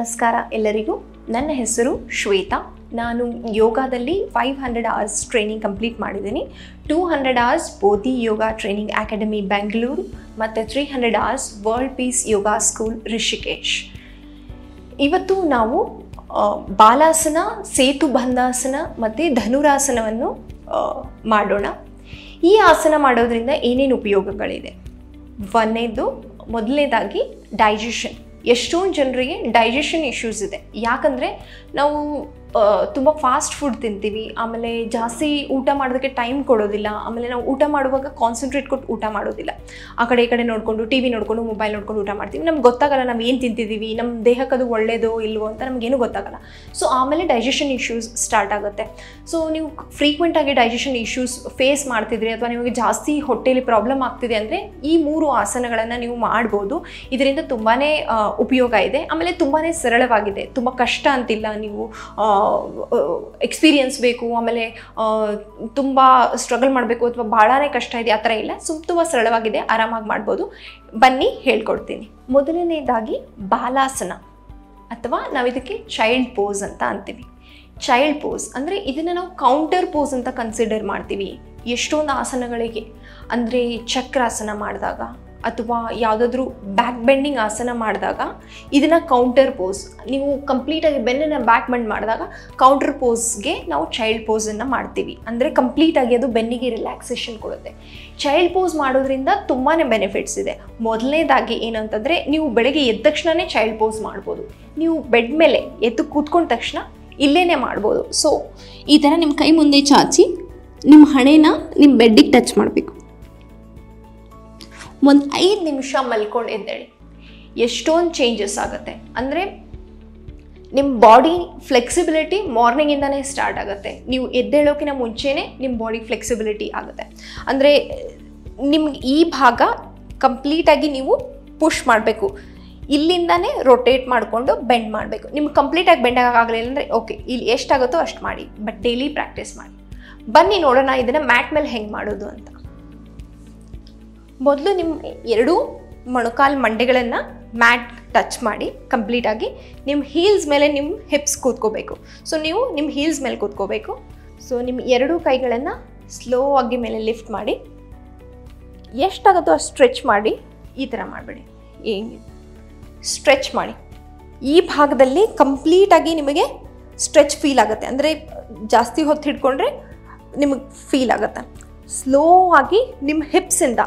ನಮಸ್ಕಾರ ಎಲ್ಲರಿಗೂ. ನನ್ನ ಹೆಸರು ಶ್ವೇತಾ. ನಾನು ಯೋಗದಲ್ಲಿ 500 hours ಟ್ರೈನಿಂಗ್ ಕಂಪ್ಲೀಟ್ ಮಾಡಿದ್ದೀನಿ. 200 hours ಬೋಧಿ ಯೋಗ ಟ್ರೈನಿಂಗ್ ಅಕಾಡೆಮಿ ಬೆಂಗಳೂರು ಮತ್ತು 300 hours ವರ್ಲ್ಡ್ ಪೀಸ್ ಯೋಗ ಸ್ಕೂಲ್ ರಿಷಿಕೇಶ್. ಇವತ್ತು ನಾವು ಬಾಲಾಸನ, ಸೇತುಬಂಧಾಸನ ಮತ್ತು ಧನುರಾಸನವನ್ನು ಮಾಡೋಣ. ಈ ಆಸನ ಮಾಡೋದ್ರಿಂದ ಏನೇನು ಉಪಯೋಗಗಳಿದೆ? ಮೊದಲನೇದಾಗಿ ಡೈಜೆಷನ್. ಎಷ್ಟೊಂದು ಜನರಿಗೆ ಡೈಜೆಷನ್ ಇಶ್ಯೂಸ್ ಇದೆ. ಯಾಕಂದರೆ ನಾವು ತುಂಬ ಫಾಸ್ಟ್ ಫುಡ್ ತಿಂತೀವಿ, ಆಮೇಲೆ ಜಾಸ್ತಿ ಊಟ ಮಾಡೋದಕ್ಕೆ ಟೈಮ್ ಕೊಡೋದಿಲ್ಲ, ಆಮೇಲೆ ನಾವು ಊಟ ಮಾಡುವಾಗ ಕಾನ್ಸಂಟ್ರೇಟ್ ಕೊಟ್ಟು ಊಟ ಮಾಡೋದಿಲ್ಲ. ಆ ಕಡೆ ಈ ಕಡೆ ನೋಡಿಕೊಂಡು ಟಿ ವಿ ನೋಡಿಕೊಂಡು ಮೊಬೈಲ್ ನೋಡ್ಕೊಂಡು ಊಟ ಮಾಡ್ತೀವಿ. ನಮ್ಗೆ ಗೊತ್ತಾಗಲ್ಲ ನಾವು ಏನು ತಿಂತಿದ್ದೀವಿ, ನಮ್ಮ ದೇಹಕ್ಕೆ ಅದು ಒಳ್ಳೆಯದೋ ಇಲ್ವೋ ಅಂತ ನಮಗೇನು ಗೊತ್ತಾಗಲ್ಲ. ಸೊ ಆಮೇಲೆ ಡೈಜೆಷನ್ ಇಶ್ಯೂಸ್ ಸ್ಟಾರ್ಟ್ ಆಗುತ್ತೆ. ಸೊ ನೀವು ಫ್ರೀಕ್ವೆಂಟಾಗಿ ಡೈಜೆಷನ್ ಇಶ್ಯೂಸ್ ಫೇಸ್ ಮಾಡ್ತಿದ್ರಿ ಅಥವಾ ನಿಮಗೆ ಜಾಸ್ತಿ ಹೊಟ್ಟೆಯಲ್ಲಿ ಪ್ರಾಬ್ಲಮ್ ಆಗ್ತಿದೆ ಅಂದರೆ ಈ 3 ಆಸನಗಳನ್ನು ನೀವು ಮಾಡ್ಬೋದು. ಇದರಿಂದ ತುಂಬಾ ಉಪಯೋಗ ಇದೆ. ಆಮೇಲೆ ತುಂಬಾ ಸರಳವಾಗಿದೆ, ತುಂಬ ಕಷ್ಟ ಅಂತಿಲ್ಲ. ನೀವು ಎಕ್ಸ್ಪೀರಿಯನ್ಸ್ ಬೇಕು, ಆಮೇಲೆ ತುಂಬ ಸ್ಟ್ರಗಲ್ ಮಾಡಬೇಕು ಅಥವಾ ಭಾಳನೇ ಕಷ್ಟ ಇದೆ ಆ ಥರ ಇಲ್ಲ. ತುಂಬ ಸರಳವಾಗಿದೆ, ಆರಾಮಾಗಿ ಮಾಡ್ಬೋದು. ಬನ್ನಿ ಹೇಳ್ಕೊಡ್ತೀನಿ. ಮೊದಲನೇದಾಗಿ ಬಾಲಾಸನ ಅಥವಾ ನಾವು ಇದಕ್ಕೆ ಚೈಲ್ಡ್ ಪೋಸ್ ಅಂತ ಅಂತೀವಿ. ಚೈಲ್ಡ್ ಪೋಸ್ ಅಂದರೆ ಇದನ್ನು ನಾವು ಕೌಂಟರ್ ಪೋಸ್ ಅಂತ ಕನ್ಸಿಡರ್ ಮಾಡ್ತೀವಿ ಎಷ್ಟೊಂದು ಆಸನಗಳಿಗೆ. ಅಂದರೆ ಚಕ್ರಾಸನ ಮಾಡಿದಾಗ ಅಥವಾ ಯಾವುದಾದ್ರೂ ಬ್ಯಾಕ್ ಬೆಂಡಿಂಗ್ ಆಸನ ಮಾಡಿದಾಗ ಇದನ್ನು ಕೌಂಟರ್ ಪೋಸ್. ನೀವು ಕಂಪ್ಲೀಟಾಗಿ ಬೆನ್ನನ್ನು ಬ್ಯಾಕ್ ಬೆಂಡ್ ಮಾಡಿದಾಗ ಕೌಂಟರ್ ಪೋಸ್ಗೆ ನಾವು ಚೈಲ್ಡ್ ಪೋಸನ್ನು ಮಾಡ್ತೀವಿ. ಅಂದರೆ ಕಂಪ್ಲೀಟಾಗಿ ಅದು ಬೆನ್ನಿಗೆ ರಿಲ್ಯಾಕ್ಸೇಷನ್ ಕೊಡುತ್ತೆ. ಚೈಲ್ಡ್ ಪೋಸ್ ಮಾಡೋದ್ರಿಂದ ತುಂಬಾ ಬೆನಿಫಿಟ್ಸ್ ಇದೆ. ಮೊದಲನೇದಾಗಿ ಏನಂತಂದರೆ ನೀವು ಬೆಳಗ್ಗೆ ಎದ್ದ ತಕ್ಷಣವೇ ಚೈಲ್ಡ್ ಪೋಸ್ ಮಾಡ್ಬೋದು. ನೀವು ಬೆಡ್ ಮೇಲೆ ಎದ್ದು ಕೂತ್ಕೊಂಡ ತಕ್ಷಣ ಇಲ್ಲೇ ಮಾಡ್ಬೋದು. ಸೊ ಈ ಥರ ನಿಮ್ಮ ಕೈ ಮುಂದೆ ಚಾಚಿ ನಿಮ್ಮ ಹಣೆನ ನಿಮ್ಮ ಬೆಡ್ಡಿಗೆ ಟಚ್ ಮಾಡಬೇಕು. ಒಂದು 5 ನಿಮಿಷ ಮಲ್ಕೊಂಡು ಎದ್ದೇಳಿ. ಎಷ್ಟೊಂದು ಚೇಂಜಸ್ ಆಗುತ್ತೆ. ಅಂದರೆ ನಿಮ್ಮ ಬಾಡಿ ಫ್ಲೆಕ್ಸಿಬಿಲಿಟಿ ಮಾರ್ನಿಂಗಿಂದನೇ ಸ್ಟಾರ್ಟ್ ಆಗುತ್ತೆ. ನೀವು ಎದ್ದೇಳೋಕ್ಕಿಂತ ಮುಂಚೆನೇ ನಿಮ್ಮ ಬಾಡಿ ಫ್ಲೆಕ್ಸಿಬಿಲಿಟಿ ಆಗುತ್ತೆ. ಅಂದರೆ ನಿಮ್ಗೆ ಈ ಭಾಗ ಕಂಪ್ಲೀಟಾಗಿ ನೀವು ಪುಷ್ ಮಾಡಬೇಕು. ಇಲ್ಲಿಂದನೇ ರೊಟೇಟ್ ಮಾಡಿಕೊಂಡು ಬೆಂಡ್ ಮಾಡಬೇಕು. ನಿಮ್ಗೆ ಕಂಪ್ಲೀಟಾಗಿ ಬೆಂಡ್ ಆಗಲಿಲ್ಲ ಅಂದರೆ ಓಕೆ, ಇಲ್ಲಿ ಎಷ್ಟಾಗುತ್ತೋ ಅಷ್ಟು ಮಾಡಿ, ಬಟ್ ಡೈಲಿ ಪ್ರಾಕ್ಟೀಸ್ ಮಾಡಿ. ಬನ್ನಿ ನೋಡೋಣ ಇದನ್ನು ಮ್ಯಾಟ್ ಮೇಲೆ ಹೆಂಗೆ ಮಾಡೋದು ಅಂತ. ಮೊದಲು ನಿಮ್ಮ 2 ಮೊಣಕಾಲು ಮಂಡೆಗಳನ್ನು ಮ್ಯಾಟ್ ಟಚ್ ಮಾಡಿ ಕಂಪ್ಲೀಟಾಗಿ ನಿಮ್ಮ ಹೀಲ್ಸ್ ಮೇಲೆ ನಿಮ್ಮ ಹಿಪ್ಸ್ ಕೂತ್ಕೋಬೇಕು. ಸೊ ನೀವು ನಿಮ್ಮ ಹೀಲ್ಸ್ ಮೇಲೆ ಕೂತ್ಕೋಬೇಕು. ಸೊ ನಿಮ್ಮ 2 ಕೈಗಳನ್ನು ಸ್ಲೋ ಆಗಿ ಮೇಲೆ ಲಿಫ್ಟ್ ಮಾಡಿ, ಎಷ್ಟಾಗುತ್ತೋ ಅಷ್ಟು ಸ್ಟ್ರೆಚ್ ಮಾಡಿ. ಈ ಥರ ಮಾಡಬೇಡಿ, ಸ್ಟ್ರೆಚ್ ಮಾಡಿ. ಈ ಭಾಗದಲ್ಲಿ ಕಂಪ್ಲೀಟಾಗಿ ನಿಮಗೆ ಸ್ಟ್ರೆಚ್ ಫೀಲ್ ಆಗುತ್ತೆ. ಅಂದರೆ ಜಾಸ್ತಿ ಹೊತ್ತು ಹಿಡ್ಕೊಂಡ್ರೆ ನಿಮಗೆ ಫೀಲ್ ಆಗುತ್ತೆ. ಸ್ಲೋ ಆಗಿ ನಿಮ್ಮ ಹಿಪ್ಸಿಂದ,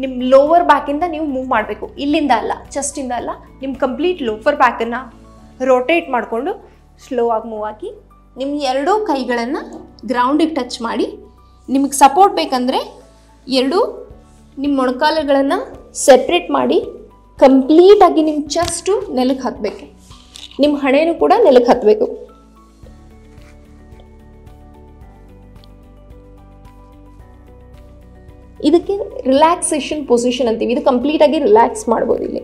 ನಿಮ್ಮ ಲೋವರ್ ಬ್ಯಾಕಿಂದ ನೀವು ಮೂವ್ ಮಾಡಬೇಕು. ಇಲ್ಲಿಂದ ಅಲ್ಲ, ಚೆಸ್ಟಿಂದ ಅಲ್ಲ, ನಿಮ್ಮ ಕಂಪ್ಲೀಟ್ ಲೋವರ್ ಬ್ಯಾಕನ್ನು ರೊಟೇಟ್ ಮಾಡಿಕೊಂಡು ಸ್ಲೋ ಆಗಿ ಮೂವ್ ಆಗಿ ನಿಮ್ಮ 2 ಕೈಗಳನ್ನು ಗ್ರೌಂಡಿಗೆ ಟಚ್ ಮಾಡಿ. ನಿಮಗೆ ಸಪೋರ್ಟ್ ಬೇಕಂದರೆ 2 ನಿಮ್ಮ ಮೊಣಕಾಲುಗಳನ್ನು ಸೆಪ್ರೇಟ್ ಮಾಡಿ ಕಂಪ್ಲೀಟಾಗಿ ನಿಮ್ಮ ಚೆಸ್ಟು ನೆಲಕ್ಕೆ ಹತ್ತಬೇಕು. ನಿಮ್ಮ ಹಣೆನೂ ಕೂಡ ನೆಲಕ್ಕೆ ಹತ್ತಬೇಕು. ಇದಕ್ಕೆ ರಿಲ್ಯಾಕ್ಸೇಷನ್ ಪೊಸಿಷನ್ ಅಂತೀವಿ. ಇದು ಕಂಪ್ಲೀಟಾಗಿ ರಿಲ್ಯಾಕ್ಸ್ ಮಾಡ್ಬೋದು. ಇಲ್ಲಿ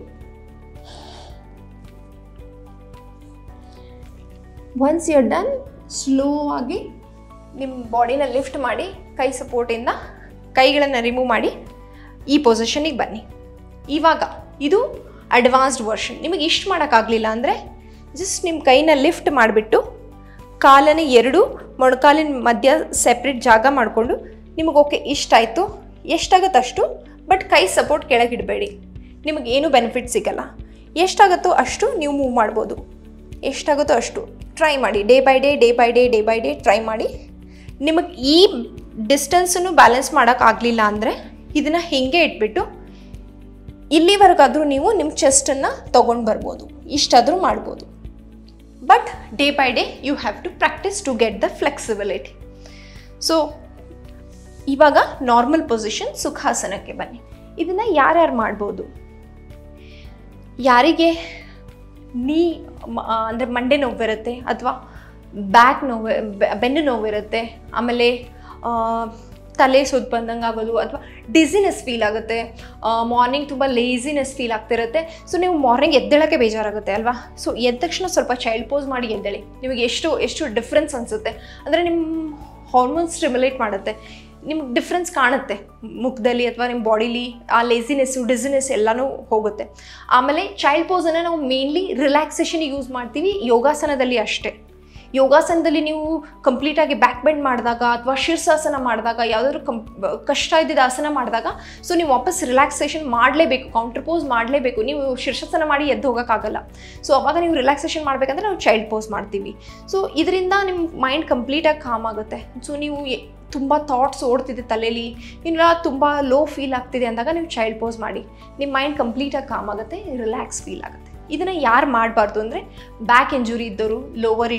once you are done, slow ಆಗಿ ನಿಮ್ಮ ಬಾಡಿನ ಲಿಫ್ಟ್ ಮಾಡಿ, ಕೈ ಸಪೋರ್ಟಿಂದ ಕೈಗಳನ್ನು ರಿಮೂವ್ ಮಾಡಿ ಈ ಪೊಸಿಷನಿಗೆ ಬನ್ನಿ. ಇವಾಗ ಇದು ಅಡ್ವಾನ್ಸ್ಡ್ ವರ್ಷನ್. ನಿಮಗೆ ಇಷ್ಟು ಮಾಡೋಕ್ಕಾಗಲಿಲ್ಲ ಅಂದರೆ ಜಸ್ಟ್ ನಿಮ್ಮ ಕೈನ ಲಿಫ್ಟ್ ಮಾಡಿಬಿಟ್ಟು ಕಾಲನ್ನು 2 ಮೊಣಕಾಲಿನ ಮಧ್ಯ ಸೆಪ್ರೇಟ್ ಜಾಗ ಮಾಡಿಕೊಂಡು ನಿಮಗೆ ಓಕೆ ಇಷ್ಟಾಯಿತು, ಎಷ್ಟಾಗುತ್ತೆ ಅಷ್ಟು, ಬಟ್ ಕೈ ಸಪೋರ್ಟ್ ಕೆಳಗಿಡಬೇಡಿ. ನಿಮಗೇನು ಬೆನಿಫಿಟ್ ಸಿಗಲ್ಲ. ಎಷ್ಟಾಗುತ್ತೋ ಅಷ್ಟು ನೀವು ಮೂವ್ ಮಾಡ್ಬೋದು. ಎಷ್ಟಾಗುತ್ತೋ ಅಷ್ಟು ಟ್ರೈ ಮಾಡಿ. ಡೇ ಬೈ ಡೇ ಟ್ರೈ ಮಾಡಿ. ನಿಮಗೆ ಈ ಡಿಸ್ಟೆನ್ಸನ್ನು ಬ್ಯಾಲೆನ್ಸ್ ಮಾಡೋಕ್ಕಾಗಲಿಲ್ಲ ಅಂದರೆ ಇದನ್ನು ಹೀಗೆ ಇಟ್ಬಿಟ್ಟು ಇಲ್ಲಿವರೆಗಾದರೂ ನೀವು ನಿಮ್ಮ ಚೆಸ್ಟನ್ನು ತೊಗೊಂಡು ಬರ್ಬೋದು. ಇಷ್ಟಾದರೂ ಮಾಡ್ಬೋದು. But day by day you have to practice to get the flexibility. So ಇವಾಗ ನಾರ್ಮಲ್ ಪೊಸಿಷನ್ ಸುಖಾಸನಕ್ಕೆ ಬನ್ನಿ. ಇದನ್ನು ಯಾರ್ಯಾರು ಮಾಡ್ಬೋದು? ಯಾರಿಗೆ ಅಂದರೆ ಮಂಡೆ ನೋವಿರುತ್ತೆ ಅಥವಾ ಬ್ಯಾಕ್ ನೋವು, ಬೆನ್ನು ನೋವಿರುತ್ತೆ, ಆಮೇಲೆ ತಲೆ ಸುತ್ತ ಬಂದಂಗೆ ಆಗೋದು ಅಥವಾ ಡಿಸಿನೆಸ್ ಫೀಲ್ ಆಗುತ್ತೆ, ಮಾರ್ನಿಂಗ್ ತುಂಬ ಲೇಸಿನೆಸ್ ಫೀಲ್ ಆಗ್ತಿರುತ್ತೆ. ಸೊ ನೀವು ಮಾರ್ನಿಂಗ್ ಎದ್ದೇಳೋಕ್ಕೆ ಬೇಜಾರಾಗುತ್ತೆ ಅಲ್ವಾ? ಸೊ ಎದ್ದ ತಕ್ಷಣ ಸ್ವಲ್ಪ ಚೈಲ್ಡ್ ಪೋಸ್ ಮಾಡಿ ಎದ್ದೇಳಿ. ನಿಮಗೆ ಎಷ್ಟು ಡಿಫ್ರೆನ್ಸ್ ಅನಿಸುತ್ತೆ. ಅಂದರೆ ನಿಮ್ಮ ಹಾರ್ಮೋನ್ಸ್ ಸ್ಟಿಮ್ಯುಲೇಟ್ ಮಾಡುತ್ತೆ. ನಿಮ್ಗೆ ಡಿಫ್ರೆನ್ಸ್ ಕಾಣುತ್ತೆ ಮುಖದಲ್ಲಿ ಅಥವಾ ನಿಮ್ಮ ಬಾಡಿಲಿ ಆ ಲೇಸಿನೆಸ್ಸು ಡಿಸಿನೆಸ್ ಎಲ್ಲನೂ ಹೋಗುತ್ತೆ. ಆಮೇಲೆ ಚೈಲ್ಡ್ ಪೋಸನ್ನು ನಾವು ಮೇನ್ಲಿ ರಿಲ್ಯಾಕ್ಸೇಷನ್ಗೆ ಯೂಸ್ ಮಾಡ್ತೀವಿ, ಯೋಗಾಸನದಲ್ಲಿ ಅಷ್ಟೇ. ಯೋಗಾಸನದಲ್ಲಿ ನೀವು ಕಂಪ್ಲೀಟಾಗಿ ಬ್ಯಾಕ್ ಬೆಂಡ್ ಮಾಡಿದಾಗ ಅಥವಾ ಶೀರ್ಷಾಸನ ಮಾಡಿದಾಗ ಯಾವುದಾದ್ರೂ ಕಷ್ಟ ಇದ್ದಿದ್ದ ಆಸನ ಮಾಡಿದಾಗ ಸೊ ನೀವು ವಾಪಸ್ ರಿಲ್ಯಾಕ್ಸೇಷನ್ ಮಾಡಲೇಬೇಕು, ಕೌಂಟರ್ ಪೋಸ್ ಮಾಡಲೇಬೇಕು. ನೀವು ಶೀರ್ಷಾಸನ ಮಾಡಿ ಎದ್ದು ಹೋಗೋಕ್ಕಾಗಲ್ಲ. ಸೊ ಅವಾಗ ನೀವು ರಿಲ್ಯಾಕ್ಸೇಷನ್ ಮಾಡಬೇಕಂದ್ರೆ ನಾವು ಚೈಲ್ಡ್ ಪೋಸ್ ಮಾಡ್ತೀವಿ. ಸೊ ಇದರಿಂದ ನಿಮ್ಮ ಮೈಂಡ್ ಕಂಪ್ಲೀಟಾಗಿ ಕಾಮ್ ಆಗುತ್ತೆ. ಸೊ ನೀವು ತುಂಬ ಥಾಟ್ಸ್ ಓಡ್ತಿದೆ ತಲೆಯಲ್ಲಿ, ಇಲ್ಲ ತುಂಬ ಲೋ ಫೀಲ್ ಆಗ್ತಿದೆ ಅಂದಾಗ ನೀವು ಚೈಲ್ಡ್ ಪೋಸ್ ಮಾಡಿ, ನಿಮ್ಮ ಮೈಂಡ್ ಕಂಪ್ಲೀಟಾಗಿ ಕಾಮ್ ಆಗುತ್ತೆ, ರಿಲ್ಯಾಕ್ಸ್ ಫೀಲ್ ಆಗುತ್ತೆ. ಇದನ್ನು ಯಾರು ಮಾಡಬಾರ್ದು ಅಂದರೆ ಬ್ಯಾಕ್ ಇಂಜುರಿ ಇದ್ದವರು, ಲೋವರ್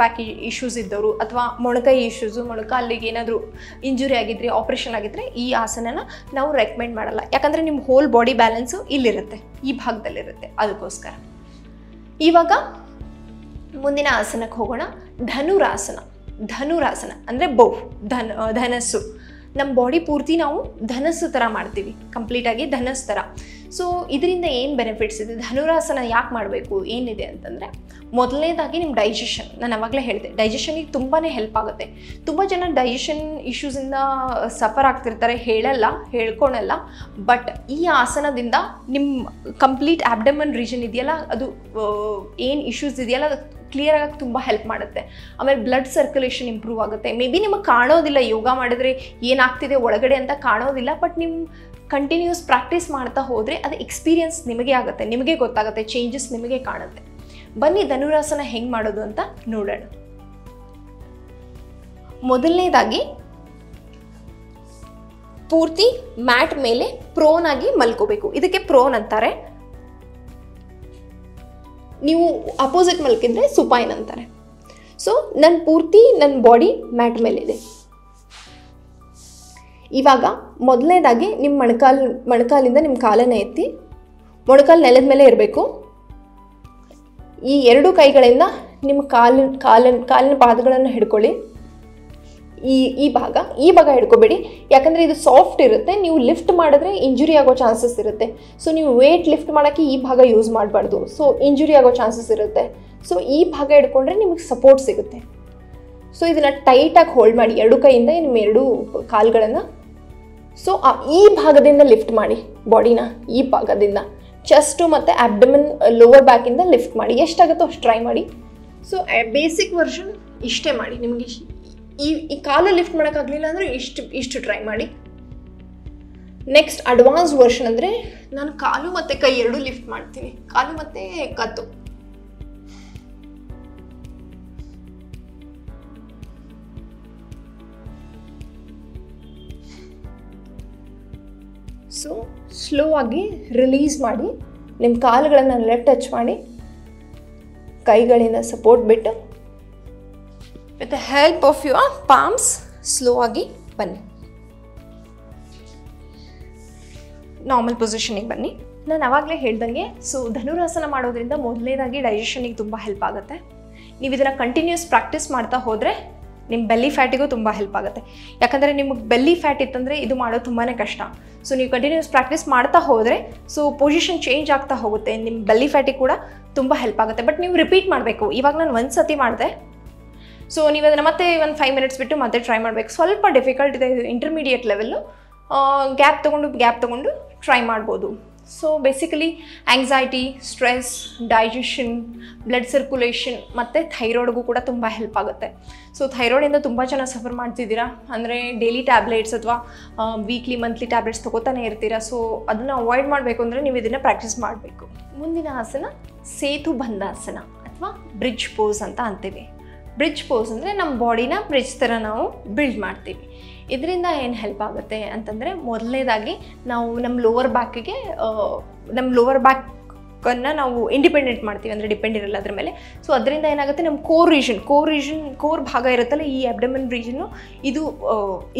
ಬ್ಯಾಕ್ ಇಶ್ಯೂಸ್ ಇದ್ದವರು, ಅಥವಾ ಮೊಣಕೈ ಇಶ್ಯೂಸು, ಮೊಣಕಾಲಿಗೆ ಏನಾದರೂ ಇಂಜುರಿ ಆಗಿದ್ರೆ, ಆಪ್ರೇಷನ್ ಆಗಿದ್ದರೆ ಈ ಆಸನನ ನಾವು ರೆಕಮೆಂಡ್ ಮಾಡಲ್ಲ. ಯಾಕಂದರೆ ನಿಮ್ಮ ಹೋಲ್ ಬಾಡಿ ಬ್ಯಾಲೆನ್ಸು ಇಲ್ಲಿರುತ್ತೆ, ಈ ಭಾಗದಲ್ಲಿರುತ್ತೆ. ಅದಕ್ಕೋಸ್ಕರ ಇವಾಗ ಮುಂದಿನ ಆಸನಕ್ಕೆ ಹೋಗೋಣ. ಧನುರಾಸನ ಅಂದರೆ ಧನಸ್ಸು. ನಮ್ಮ ಬಾಡಿ ಪೂರ್ತಿ ನಾವು ಧನಸ್ಸು ಥರ ಮಾಡ್ತೀವಿ, ಕಂಪ್ಲೀಟಾಗಿ ಧನಸ್ಸು ಥರ. ಸೊ ಇದರಿಂದ ಏನು ಬೆನಿಫಿಟ್ಸ್ ಇದೆ, ಧನುರಾಸನ ಯಾಕೆ ಮಾಡಬೇಕು, ಏನಿದೆ ಅಂತಂದರೆ ಮೊದಲನೇದಾಗಿ ನಿಮ್ಮ ಡೈಜೆಷನ್. ನಾನು ಆವಾಗಲೇ ಹೇಳಿದೆ, ಡೈಜೆಷನಿಗೆ ತುಂಬಾ ಹೆಲ್ಪ್ ಆಗುತ್ತೆ. ತುಂಬ ಜನ ಡೈಜೆಷನ್ ಇಶ್ಯೂಸಿಂದ ಸಫರ್ ಆಗ್ತಿರ್ತಾರೆ, ಹೇಳ್ಕೊಳಲ್ಲ. ಬಟ್ ಈ ಆಸನದಿಂದ ನಿಮ್ಮ ಕಂಪ್ಲೀಟ್ ಆಬ್ಡಮನ್ ರೀಜನ್ ಇದೆಯಲ್ಲ, ಅದು ಏನು ಇಶ್ಯೂಸ್ ಇದೆಯಲ್ಲ ಅದು ಕ್ಲಿಯರ್ ಆಗಿ ತುಂಬ ಹೆಲ್ಪ್ ಮಾಡುತ್ತೆ. ಆಮೇಲೆ ಬ್ಲಡ್ ಸರ್ಕ್ಯುಲೇಷನ್ ಇಂಪ್ರೂವ್ ಆಗುತ್ತೆ. ಮೇ ಬಿ ನಿಮಗೆ ಕಾಣೋದಿಲ್ಲ, ಯೋಗ ಮಾಡಿದ್ರೆ ಏನಾಗ್ತಿದೆ ಒಳಗಡೆ ಅಂತ ಕಾಣೋದಿಲ್ಲ, ಬಟ್ ನಿಮ್ಮ ಕಂಟಿನ್ಯೂಸ್ ಪ್ರಾಕ್ಟೀಸ್ ಮಾಡ್ತಾ ಹೋದರೆ ಅದು ಎಕ್ಸ್ಪೀರಿಯನ್ಸ್ ನಿಮಗೆ ಆಗುತ್ತೆ, ನಿಮಗೆ ಗೊತ್ತಾಗುತ್ತೆ, ಚೇಂಜಸ್ ನಿಮಗೆ ಕಾಣುತ್ತೆ. ಬನ್ನಿ ಧನುರಾಸನ ಹೆಂಗೆ ಮಾಡೋದು ಅಂತ ನೋಡೋಣ. ಮೊದಲನೇದಾಗಿ ಪೂರ್ತಿ ಮ್ಯಾಟ್ ಮೇಲೆ ಪ್ರೋನ್ ಆಗಿ ಮಲ್ಕೋಬೇಕು. ಇದಕ್ಕೆ ಪ್ರೋನ್ ಅಂತಾರೆ. ನೀವು ಅಪೋಸಿಟ್ ಮಲ್ಕಿದ್ರೆ ಸುಪೈನ್ ಅಂತಾರೆ. ಸೊ ನನ್ನ ಬಾಡಿ ಮ್ಯಾಟ್ ಮೇಲಿದೆ. ಇವಾಗ ಮೊದಲನೇದಾಗಿ ನಿಮ್ಮ ಮೊಣಕಾಲಿಂದ ನಿಮ್ಮ ಕಾಲನ್ನು ಎತ್ತಿ, ಮೊಣಕಾಲು ನೆಲದ ಮೇಲೆ ಇರಬೇಕು. ಈ ಎರಡು ಕೈಗಳಿಂದ ನಿಮ್ಮ ಕಾಲಿನ ಪಾದಗಳನ್ನು ಹಿಡ್ಕೊಳ್ಳಿ. ಈ ಭಾಗ ಹಿಡ್ಕೋಬೇಡಿ, ಯಾಕಂದರೆ ಇದು ಸಾಫ್ಟ್ ಇರುತ್ತೆ. ನೀವು ಲಿಫ್ಟ್ ಮಾಡಿದ್ರೆ ಇಂಜುರಿ ಆಗೋ ಚಾನ್ಸಸ್ ಇರುತ್ತೆ. ಸೊ ನೀವು ವೇಟ್ ಲಿಫ್ಟ್ ಮಾಡೋಕ್ಕೆ ಈ ಭಾಗ ಯೂಸ್ ಮಾಡಬಾರ್ದು. ಸೊ ಇಂಜುರಿ ಆಗೋ ಚಾನ್ಸಸ್ ಇರುತ್ತೆ. ಸೊ ಈ ಭಾಗ ಹಿಡ್ಕೊಂಡ್ರೆ ನಿಮಗೆ ಸಪೋರ್ಟ್ ಸಿಗುತ್ತೆ. ಸೊ ಇದನ್ನು ಟೈಟಾಗಿ ಹೋಲ್ಡ್ ಮಾಡಿ ಎರಡು ಕೈಯಿಂದ, ನಿಮ್ಮ ಎರಡು ಕಾಲುಗಳನ್ನು. ಸೊ ಈ ಭಾಗದಿಂದ ಲಿಫ್ಟ್ ಮಾಡಿ ಬಾಡಿನ, ಈ ಭಾಗದಿಂದ ಚೆಸ್ಟು ಮತ್ತು ಆಬ್ಡಮನ್ ಲೋವರ್ ಬ್ಯಾಕಿಂದ ಲಿಫ್ಟ್ ಮಾಡಿ. ಎಷ್ಟಾಗುತ್ತೋ ಅಷ್ಟು ಟ್ರೈ ಮಾಡಿ. ಸೊ ಬೇಸಿಕ್ ವರ್ಷನ್ ಇಷ್ಟೇ ಮಾಡಿ. ನಿಮಗೆ ಈ ಕಾಲು ಲಿಫ್ಟ್ ಮಾಡೋಕ್ಕಾಗಲಿಲ್ಲ ಅಂದರೆ ಇಷ್ಟು ಟ್ರೈ ಮಾಡಿ. ನೆಕ್ಸ್ಟ್ ಅಡ್ವಾನ್ಸ್ಡ್ ವರ್ಷನ್ ಅಂದರೆ ನಾನು ಕಾಲು ಮತ್ತು ಕೈ ಎರಡೂ ಲಿಫ್ಟ್ ಮಾಡ್ತೀನಿ, ಕಾಲು ಮತ್ತು ಕತ್ತು. ಸೊ ಸ್ಲೋ ಆಗಿ ರಿಲೀಸ್ ಮಾಡಿ, ನಿಮ್ಮ ಕಾಲುಗಳನ್ನು ಲೆಫ್ಟ್ ಟಚ್ ಮಾಡಿ, ಕೈಗಳಿಂದ ಸಪೋರ್ಟ್ ಬಿಟ್ಟು with the help of your palms slow ಆಗಿ ಬನ್ನಿ. ನಾರ್ಮಲ್ ಪೊಸಿಷನಿಗೆ ಬನ್ನಿ. ನಾನು ಆವಾಗಲೇ ಹೇಳ್ದಂಗೆ, ಸೊ ಧನುರಾಸನ ಮಾಡೋದ್ರಿಂದ ಮೊದಲನೇದಾಗಿ ಡೈಜೆಷನಿಗೆ ತುಂಬ ಹೆಲ್ಪ್ ಆಗುತ್ತೆ. ನೀವು ಇದನ್ನು ಕಂಟಿನ್ಯೂಸ್ ಪ್ರಾಕ್ಟೀಸ್ ಮಾಡ್ತಾ ಹೋದರೆ ನಿಮ್ಮ ಬೆಲ್ಲಿ ಫ್ಯಾಟಿಗೂ ತುಂಬ ಹೆಲ್ಪ್ ಆಗುತ್ತೆ. ಯಾಕಂದರೆ ನಿಮಗೆ ಬೆಲ್ಲಿ ಫ್ಯಾಟ್ ಇತ್ತಂದರೆ ಇದು ಮಾಡೋದು ತುಂಬಾ ಕಷ್ಟ. ಸೊ ನೀವು ಕಂಟಿನ್ಯೂಸ್ ಪ್ರಾಕ್ಟೀಸ್ ಮಾಡ್ತಾ ಹೋದರೆ ಸೊ ಪೊಸಿಷನ್ ಚೇಂಜ್ ಆಗ್ತಾ ಹೋಗುತ್ತೆ, ನಿಮ್ಮ ಬೆಲ್ಲಿ ಫ್ಯಾಟಿಗೆ ಕೂಡ ತುಂಬ ಹೆಲ್ಪ್ ಆಗುತ್ತೆ. ಬಟ್ ನೀವು ರಿಪೀಟ್ ಮಾಡಬೇಕು. ಇವಾಗ ನಾನು ಒಂದು ಸತಿ ಮಾಡಿದೆ, ಸೊ ನೀವು ಅದನ್ನು ಮತ್ತೆ ಒಂದು 5 ಮಿನಿಟ್ಸ್ ಬಿಟ್ಟು ಮತ್ತೆ ಟ್ರೈ ಮಾಡಬೇಕು. ಸ್ವಲ್ಪ ಡಿಫಿಕಲ್ಟ್ ಇದೆ, ಇಂಟರ್ಮೀಡಿಯೇಟ್ ಲೆವೆಲ್ಲು. ಗ್ಯಾಪ್ ತೊಗೊಂಡು ಟ್ರೈ ಮಾಡ್ಬೋದು. So basically anxiety, stress, digestion, blood circulation ಮತ್ತು ಥೈರಾಯ್ಡ್ಗೂ ಕೂಡ ತುಂಬ ಹೆಲ್ಪ್ ಆಗುತ್ತೆ. ಸೊ ಥೈರಾಯ್ಡಿಂದ ತುಂಬ ಜನ ಸಫರ್ ಮಾಡ್ತಿದ್ದೀರಾ, ಅಂದರೆ ಡೈಲಿ ಟ್ಯಾಬ್ಲೆಟ್ಸ್ ಅಥವಾ ವೀಕ್ಲಿ ಮಂತ್ಲಿ ಟ್ಯಾಬ್ಲೆಟ್ಸ್ ತೊಗೋತಾನೆ ಇರ್ತೀರಾ. ಸೊ ಅದನ್ನು ಅವಾಯ್ಡ್ ಮಾಡಬೇಕು ಅಂದರೆ ನೀವು ಇದನ್ನು ಪ್ರಾಕ್ಟೀಸ್ ಮಾಡಬೇಕು. ಮುಂದಿನ ಆಸನ ಸೇತುಬಂಧಾಸನ ಅಥವಾ ಬ್ರಿಡ್ಜ್ ಪೋಸ್ ಅಂತ ಅಂತೀವಿ. ಬ್ರಿಡ್ಜ್ ಪೋಸ್ ಅಂದರೆ ನಮ್ಮ ಬಾಡಿನ ಬ್ರಿಡ್ಜ್ ಥರ ನಾವು ಬಿಲ್ಡ್ ಮಾಡ್ತೀವಿ. ಇದರಿಂದ ಏನು ಹೆಲ್ಪ್ ಆಗುತ್ತೆ ಅಂತಂದರೆ ಮೊದಲನೇದಾಗಿ ನಾವು ನಮ್ಮ ಲೋವರ್ ಬ್ಯಾಕನ್ನು ನಾವು ಇಂಡಿಪೆಂಡೆಂಟ್ ಮಾಡ್ತೀವಿ, ಅಂದರೆ ಡಿಪೆಂಡ್ ಇರಲ್ಲ ಅದ್ರ ಮೇಲೆ. ಸೊ ಅದರಿಂದ ಏನಾಗುತ್ತೆ, ನಮ್ಮ ಕೋರ್ ಭಾಗ ಇರುತ್ತಲ್ಲ, ಈ ಅಬ್ಡಮನ್ ರೀಜನ್ನು ಇದು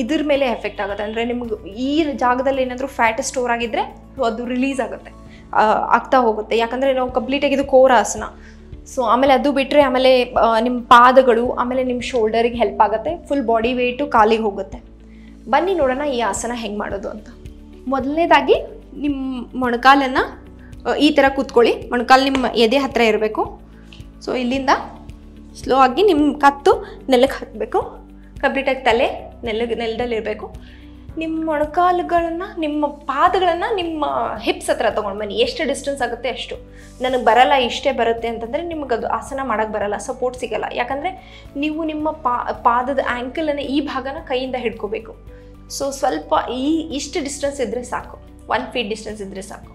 ಇದ್ರ ಮೇಲೆ ಎಫೆಕ್ಟ್ ಆಗುತ್ತೆ. ಅಂದರೆ ನಿಮ್ಗೆ ಈ ಜಾಗದಲ್ಲಿ ಏನಾದರೂ ಫ್ಯಾಟ್ ಸ್ಟೋರ್ ಆಗಿದ್ದರೆ ಅದು ರಿಲೀಸ್ ಆಗ್ತಾ ಹೋಗುತ್ತೆ. ಯಾಕಂದರೆ ನಾವು ಕಂಪ್ಲೀಟಾಗಿ ಇದು ಕೋರ್ ಆಸನ. ಸೊ ಆಮೇಲೆ ಅದು ಬಿಟ್ಟರೆ ಆಮೇಲೆ ನಿಮ್ಮ ಪಾದಗಳು, ಆಮೇಲೆ ನಿಮ್ಮ ಶೋಲ್ಡರಿಗೆ ಹೆಲ್ಪ್ ಆಗುತ್ತೆ. ಫುಲ್ ಬಾಡಿ ವೆಯ್ಟು ಕಾಲಿಗೆ ಹೋಗುತ್ತೆ. ಬನ್ನಿ ನೋಡೋಣ ಈ ಆಸನ ಹೆಂಗೆ ಮಾಡೋದು ಅಂತ. ಮೊದಲನೇದಾಗಿ ನಿಮ್ಮ ಮೊಣಕಾಲನ್ನು ಈ ಥರ ಕೂತ್ಕೊಳ್ಳಿ. ಮೊಣಕಾಲು ನಿಮ್ಮ ಎದೆ ಹತ್ತಿರ ಇರಬೇಕು. ಸೊ ಇಲ್ಲಿಂದ ಸ್ಲೋ ಆಗಿ ನಿಮ್ಮ ಕತ್ತು ನೆಲಕ್ಕೆ ಹಾಕಬೇಕು. ಕಂಪ್ಲೀಟಾಗಿ ತಲೆ ನೆಲದಲ್ಲಿರಬೇಕು. ನಿಮ್ಮ ಮೊಣಕಾಲುಗಳನ್ನು, ನಿಮ್ಮ ಪಾದಗಳನ್ನು ನಿಮ್ಮ ಹಿಪ್ಸ್ ಹತ್ರ ತೊಗೊಂಡು ಬನ್ನಿ. ಎಷ್ಟು ಡಿಸ್ಟೆನ್ಸ್ ಆಗುತ್ತೆ ಅಷ್ಟು. ನನಗೆ ಬರಲ್ಲ, ಇಷ್ಟೇ ಬರುತ್ತೆ ಅಂತಂದರೆ ನಿಮಗದು ಆಸನ ಮಾಡೋಕ್ಕೆ ಬರಲ್ಲ, ಸಪೋರ್ಟ್ ಸಿಗೋಲ್ಲ. ಯಾಕಂದರೆ ನೀವು ನಿಮ್ಮ ಪಾದದ ಆ್ಯಂಕಲನ್ನು ಈ ಭಾಗನ ಕೈಯಿಂದ ಹಿಡ್ಕೋಬೇಕು. ಸೊ ಸ್ವಲ್ಪ ಇಷ್ಟು ಡಿಸ್ಟೆನ್ಸ್ ಇದ್ದರೆ ಸಾಕು, 1 ಫೀಟ್ ಡಿಸ್ಟೆನ್ಸ್ ಇದ್ದರೆ ಸಾಕು.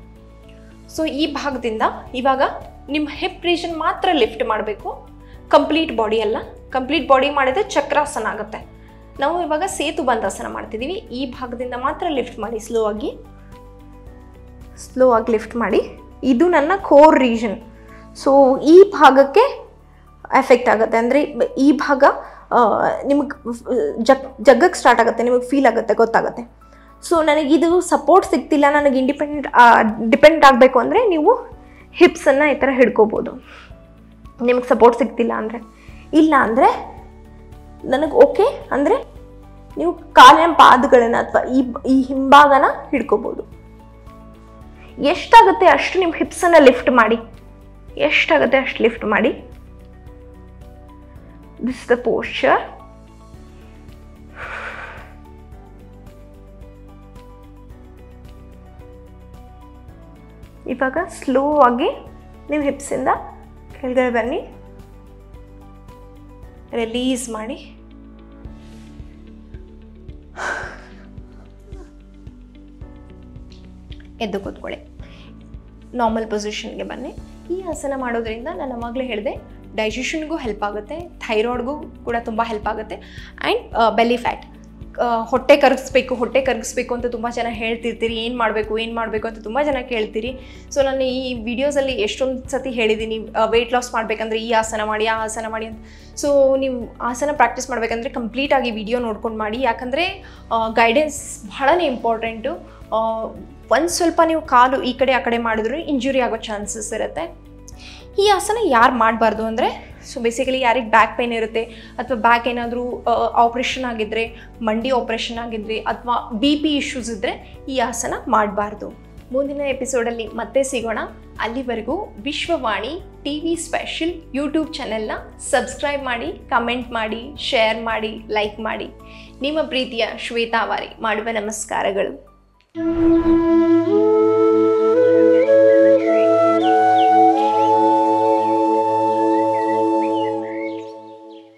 ಸೊ ಈ ಭಾಗದಿಂದ ಇವಾಗ ನಿಮ್ಮ ಹಿಪ್ ರೀಜನ್ ಮಾತ್ರ ಲಿಫ್ಟ್ ಮಾಡಬೇಕು, ಕಂಪ್ಲೀಟ್ ಬಾಡಿ ಅಲ್ಲ. ಕಂಪ್ಲೀಟ್ ಬಾಡಿ ಮಾಡಿದರೆ ಚಕ್ರಾಸನ ಆಗುತ್ತೆ. ನಾವು ಇವಾಗ ಸೇತುಬಂಧಾಸನ ಮಾಡ್ತಿದ್ದೀವಿ. ಈ ಭಾಗದಿಂದ ಮಾತ್ರ ಲಿಫ್ಟ್ ಮಾಡಿ, ಸ್ಲೋ ಆಗಿ ಲಿಫ್ಟ್ ಮಾಡಿ. ಇದು ನನ್ನ ಕೋರ್ ರೀಜನ್. ಸೊ ಈ ಭಾಗಕ್ಕೆ ಎಫೆಕ್ಟ್ ಆಗುತ್ತೆ. ಅಂದರೆ ಈ ಭಾಗ ನಿಮಗೆ ಜಗ್ಗಕ್ಕೆ ಸ್ಟಾರ್ಟ್ ಆಗುತ್ತೆ, ನಿಮಗೆ ಫೀಲ್ ಆಗುತ್ತೆ, ಗೊತ್ತಾಗುತ್ತೆ. ಸೊ ನನಗಿದು ಸಪೋರ್ಟ್ ಸಿಗ್ತಿಲ್ಲ, ನನಗೆ ಡಿಪೆಂಡ್ ಆಗಬೇಕು ಅಂದರೆ ನೀವು ಹಿಪ್ಸನ್ನು ಈ ಥರ ಹಿಡ್ಕೋಬೋದು, ನಿಮಗೆ ಸಪೋರ್ಟ್ ಸಿಗ್ತಿಲ್ಲ ಅಂದರೆ. ಇಲ್ಲ ಅಂದರೆ ನನಗೆ ಓಕೆ ಅಂದರೆ ನೀವು ಕಾಲಿನ ಪಾದಗಳನ್ನು ಅಥವಾ ಈ ಹಿಂಭಾಗನ ಹಿಡ್ಕೋಬೋದು. ಎಷ್ಟಾಗುತ್ತೆ ಅಷ್ಟು ನಿಮ್ಮ ಹಿಪ್ಸನ್ನು ಲಿಫ್ಟ್ ಮಾಡಿ, ಎಷ್ಟಾಗುತ್ತೆ ಅಷ್ಟು ಲಿಫ್ಟ್ ಮಾಡಿ. This the posture. ಇವಾಗ ಸ್ಲೋ ಆಗಿ ನಿಮ್ಮ ಹಿಪ್ಸಿಂದ ಕೆಳಗಡೆ ಬನ್ನಿ, ರಿಲೀಸ್ ಮಾಡಿ. ಎದ್ದು ಕೂತ್ಕೊಳ್ಳಿ, ನಾರ್ಮಲ್ ಪೊಸಿಷನ್ಗೆ ಬನ್ನಿ. ಈ ಆಸನ ಮಾಡೋದ್ರಿಂದ ನಾನು ಅವಾಗಲೇ ಹೇಳಿದೆ, ಡೈಜೆಷನ್ಗೂ ಹೆಲ್ಪ್ ಆಗುತ್ತೆ, ಥೈರಾಯ್ಡ್ಗೂ ಕೂಡ ತುಂಬ ಹೆಲ್ಪ್ ಆಗುತ್ತೆ. ಆ್ಯಂಡ್ ಬೆಲ್ಲಿ ಫ್ಯಾಟ್, ಹೊಟ್ಟೆ ಕರಗಿಸ್ಬೇಕು ಅಂತ ತುಂಬ ಜನ ಹೇಳ್ತಿರ್ತೀರಿ. ಏನು ಮಾಡಬೇಕು ಅಂತ ತುಂಬ ಜನ ಕೇಳ್ತೀರಿ. ಸೊ ನಾನು ಈ ವಿಡಿಯೋಸಲ್ಲಿ ಎಷ್ಟೊಂದು ಸತಿ ಹೇಳಿದ್ದೀನಿ, ವೆಯ್ಟ್ ಲಾಸ್ ಮಾಡಬೇಕಂದ್ರೆ ಈ ಆಸನ ಮಾಡಿ, ಆ ಆಸನ ಮಾಡಿ ಅಂತ. ಸೊ ನೀವು ಆಸನ ಪ್ರಾಕ್ಟೀಸ್ ಮಾಡಬೇಕಂದ್ರೆ ಕಂಪ್ಲೀಟಾಗಿ ವಿಡಿಯೋ ನೋಡ್ಕೊಂಡು ಮಾಡಿ. ಯಾಕಂದರೆ ಗೈಡೆನ್ಸ್ ಬಹಳನೇ ಇಂಪಾರ್ಟೆಂಟು. ಒಂದು ಸ್ವಲ್ಪ ನೀವು ಕಾಲು ಈ ಕಡೆ ಆ ಕಡೆ ಮಾಡಿದ್ರು ಇಂಜುರಿ ಆಗೋ ಚಾನ್ಸಸ್ ಇರುತ್ತೆ. ಈ ಆಸನ ಯಾರು ಮಾಡಬಾರ್ದು ಅಂದರೆ, ಸೊ ಬೇಸಿಕಲಿ ಯಾರಿಗೆ ಬ್ಯಾಕ್ ಪೇನ್ ಇರುತ್ತೆ, ಅಥವಾ ಬ್ಯಾಕ್ ಏನಾದರೂ ಆಪ್ರೇಷನ್ ಆಗಿದ್ದರೆ, ಮಂಡಿ ಆಪ್ರೇಷನ್ ಆಗಿದ್ದರೆ, ಅಥವಾ BP ಇಶ್ಯೂಸ್ ಇದ್ದರೆ ಈ ಆಸನ ಮಾಡಬಾರ್ದು. ಮುಂದಿನ ಎಪಿಸೋಡಲ್ಲಿ ಮತ್ತೆ ಸಿಗೋಣ. ಅಲ್ಲಿವರೆಗೂ ವಿಶ್ವವಾಣಿ TV ಸ್ಪೆಷಲ್ ಯೂಟ್ಯೂಬ್ ಚಾನೆಲ್ನ ಸಬ್ಸ್ಕ್ರೈಬ್ ಮಾಡಿ, ಕಮೆಂಟ್ ಮಾಡಿ, ಶೇರ್ ಮಾಡಿ, ಲೈಕ್ ಮಾಡಿ. ನಿಮ್ಮ ಪ್ರೀತಿಯ ಶ್ವೇತಾ ವಾರಿ ಮಾಡುವ ನಮಸ್ಕಾರಗಳು.